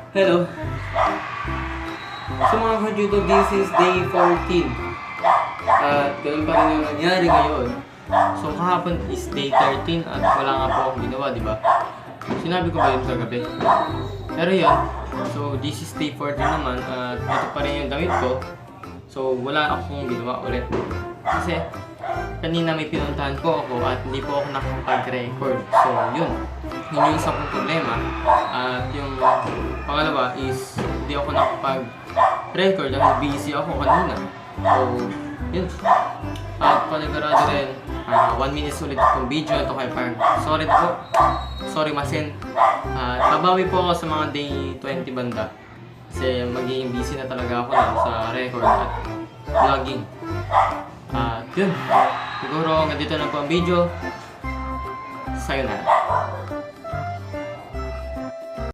Hello. So mga ka-judo, this is day 14. At ganun pa rin yung nangyari ngayon. So kahapon is day 13 at wala nga po akong ginawa, di ba? Sinabi ko ba yun kagabi? Pero yun, so this is day 14 naman at ito pa rin yung damit ko. So wala akong ginawa ulit. Kasi kanina may pinuntahan po ako at hindi po ako nakapag-record. So yun, yun yung isa kong problema. At yung pangalawa is hindi ako nakapag-record dahil busy ako kanina. So yun. At panigurado rin, 1 minute ulit itong video ito kay Park. Sorry po. Sorry masin. At babawi po ako sa mga day 20 banda. Kasi magiging busy na talaga ako na sa record at vlogging. At yun. Siguro ganito na po ang video. Sayonara.